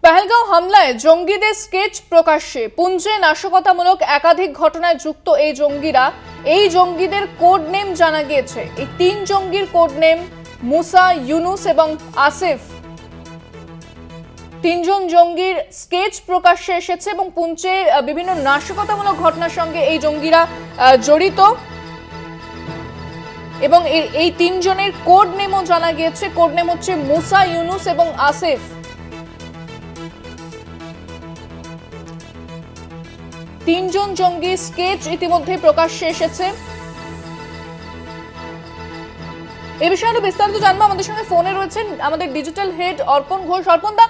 পহেলগাঁও হামলায় জঙ্গিদের স্কেচ প্রকাশ্যে, পুঞ্জে নাশকতামূলক একাধিক ঘটনায় যুক্ত এই জঙ্গিরা। এই জঙ্গিদের কোড নেম জানা গিয়েছে। এই তিন জঙ্গির কোড নেম মুসা, ইউনুস এবং আসিফ। তিনজন জঙ্গির স্কেচ প্রকাশ্যে এসেছে এবং পুঞ্চে বিভিন্ন নাশকতামূলক ঘটনার সঙ্গে এই জঙ্গিরা জড়িত এবং এই তিনজনের কোড নেমও জানা গিয়েছে। কোড নেম হচ্ছে মুসা, ইউনুস এবং আসিফ। তিনজন জঙ্গি স্কেচ ইতিমধ্যে প্রকাশ্যে এসেছে। এই বিষয়ে আরো বিস্তারিত জানবো। আমাদের সঙ্গে ফোনে রয়েছেন আমাদের ডিজিটাল হেড অর্পণ ঘোষ। অর্পণদা,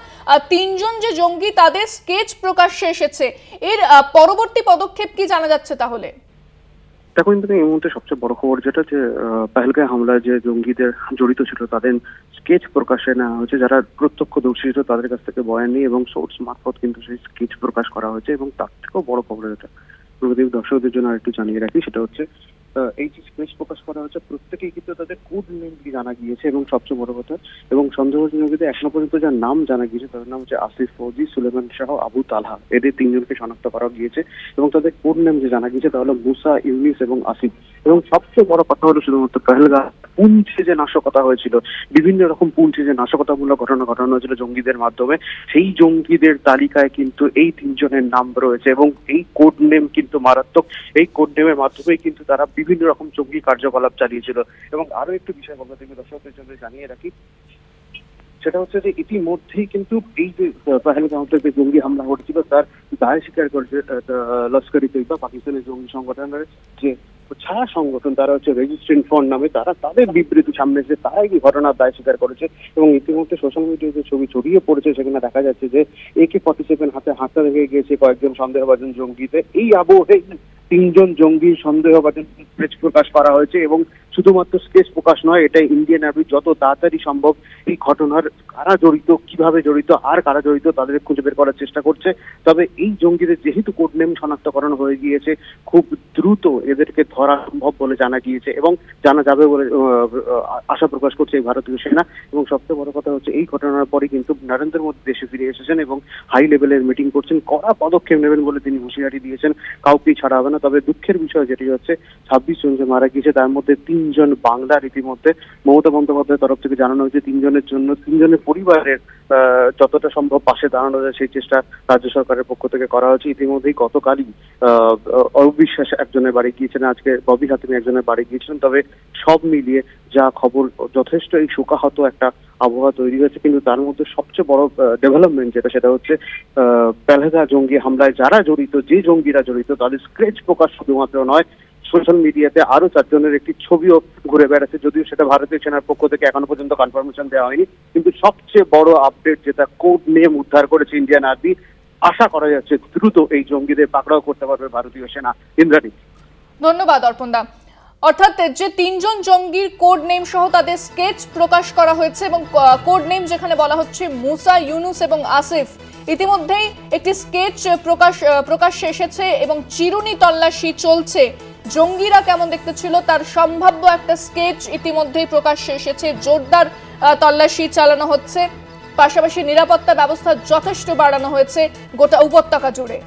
তিনজন যে জঙ্গি তাদের স্কেচ প্রকাশ্যে এসেছে, এর পরবর্তী পদক্ষেপ কি জানা যাচ্ছে তাহলে? দেখো, কিন্তু এই মুহূর্তে সবচেয়ে বড় খবর যেটা, যে পহেলগাঁও হামলায় যে জঙ্গিদের জড়িত ছিল তাদের স্কেচ প্রকাশে নেওয়া হয়েছে। যারা প্রত্যক্ষদর্শী ছিল তাদের কাছ থেকে বয়ান নিয়ে এবং সোর্স মারফত কিন্তু সেই স্কেচ প্রকাশ করা হয়েছে। এবং তার থেকেও বড় খবর যেটা প্রদীপ দর্শকদের জন্য আরেকটু জানিয়ে রাখি, সেটা হচ্ছে এই যে স্কেচ প্রকাশ করা হয়েছে প্রত্যেকেই কিন্তু তাদের কোড নেমগুলি জানা গিয়েছে। এবং সবচেয়ে বড় কথা, এবং সন্দেহজনকদের এখনো পর্যন্ত যার নাম জানা গিয়েছে তাদের নাম হচ্ছে আসিফ, ফৌজি, সুলেমান শাহ, আবু তালহা। এদের তিনজনকে শনাক্ত করা গিয়েছে এবং তাদের কোড নেম যে জানা গিয়েছে তা হলো মুসা, ইউনিস এবং আসিফ। এবং সবচেয়ে বড় কথা হলো শুধুমাত্র পহেলগাঁও পুঞ্চে যে নাশকতা হয়েছিল, বিভিন্ন রকম পুঞ্চে যে নাশকতামূলক ঘটনা ঘটানো হয়েছিল জঙ্গিদের মাধ্যমে, সেই জঙ্গিদের তালিকায় কিন্তু এই তিনজনের নাম রয়েছে। এবং এই কোড নেম কিন্তু মারাত্মক। এই কোড নেমের মাধ্যমেই কিন্তু তারা বিভিন্ন রকম জঙ্গি কার্যকলাপ চালিয়েছিল। এবং আরো একটু বিষয় বলতে থেকে দর্শকদের জন্য জানিয়ে রাখি, সেটা হচ্ছে যে ইতিমধ্যেই কিন্তু এই যে পহেলগাঁওতে যে জঙ্গি হামলা ঘটেছিল তার দায় স্বীকার করেছে লস্কর-ই তৈয়বা, পাকিস্তানের জঙ্গি সংগঠনের যে ছায়া সংগঠন, তারা হচ্ছে রেজিস্ট্রেন্ট ফ্রন্ট নামে, তারা তাদের বিবৃতি সামনে এসে তারা এই ঘটনার দায় স্বীকার করেছে। এবং ইতিমধ্যে সোশ্যাল মিডিয়ায় যে ছবি ছড়িয়ে পড়েছে সেখানে দেখা যাচ্ছে যে AK-47 হাতে রেখে গিয়েছে কয়েকজন সন্দেহভাজন জঙ্গিতে। এই আবহে তিনজন জঙ্গি সন্দেহভাজন স্কেচ প্রকাশ করা হয়েছে। এবং শুধুমাত্র স্কেচ প্রকাশ নয়, এটা ইন্ডিয়ান আর্মি যত তাড়াতাড়ি সম্ভব এই ঘটনার কারা জড়িত, কিভাবে জড়িত, আর কারা জড়িত তাদের খুঁজে বের করার চেষ্টা করছে। তবে এই জঙ্গিদের যেহেতু কোড নেম শনাক্তকরণ হয়ে গিয়েছে, খুব দ্রুত এদেরকে ধরা সম্ভব বলে জানা গিয়েছে এবং জানা যাবে বলে আশা প্রকাশ করছে এই ভারতীয় সেনা। এবং সবচেয়ে বড় কথা হচ্ছে এই ঘটনার পরে কিন্তু নরেন্দ্র মোদী দেশে ফিরে এসেছেন এবং হাই লেভেলের মিটিং করছেন, কড়া পদক্ষেপ নেবেন বলে তিনি হুঁশিয়ারি দিয়েছেন। কাউকেই ছাড়া হবে না। তবে দুঃখের বিষয় যেটি হচ্ছে 26 জন যে মারা গিয়েছে তার মধ্যে 3 জন বাংলার। ইতিমধ্যে মমতা বন্দ্যোপাধ্যায়ের তরফ থেকে জানানো হয়েছে তিনজনের পরিবারের যতটা সম্ভব পাশে দাঁড়ানো যায় সেই চেষ্টা রাজ্য সরকারের পক্ষ থেকে করা হয়েছে। ইতিমধ্যেই গতকালই অবিশ্বাস একজনের বাড়ি গিয়েছেন, আজকে ববি হাতিমি একজনের বাড়ি গিয়েছিলেন। তবে সব মিলিয়ে যা খবর, যথেষ্ট এই শোকাহত একটা আবহাওয়া তৈরি হয়েছে। কিন্তু তার মধ্যে সবচেয়ে বড় ডেভেলপমেন্ট যেটা, সেটা হচ্ছে পহেলগাঁও জঙ্গি হামলায় যারা জড়িত, যে জঙ্গিরা জড়িত তাদের স্কেচ প্রকাশ শুধুমাত্র নয়, সোশ্যাল মিডিয়াতে আরো 4 জনের একটি ছবিও ঘুরে বেড়াচ্ছে। যদিও সেটা ভারতীয় সেনার পক্ষ থেকে এখনো পর্যন্ত কনফার্মেশন দেওয়া হয়নি। কিন্তু সবচেয়ে বড় আপডেট যেটা, কোড নেম উদ্ধার করেছে ইন্ডিয়ান আর্মি। আশা করা যাচ্ছে দ্রুত এই জঙ্গিদের পাকড়াও করতে পারবে ভারতীয় সেনা। ইন্দ্রাণী, ধন্যবাদ অর্পণদা। অর্থাৎ যে তিনজন জঙ্গির কোড নেম সহ তাদের স্কেচ প্রকাশ করা হয়েছে এবং কোড নেম যেখানে বলা হচ্ছে মুসা, ইউনুস এবং আসিফ, ইতিমধ্যেই একটি স্কেচ প্রকাশ্যে এসেছে এবং চিরুনি তল্লাশি চলছে। জঙ্গিরা কেমন দেখতে ছিল তার সম্ভাব্য একটা স্কেচ ইতিমধ্যেই প্রকাশ্যে এসেছে। জোরদার তল্লাশি চালানো হচ্ছে, পাশাপাশি নিরাপত্তা ব্যবস্থা যথেষ্ট বাড়ানো হয়েছে গোটা উপত্যকা জুড়ে।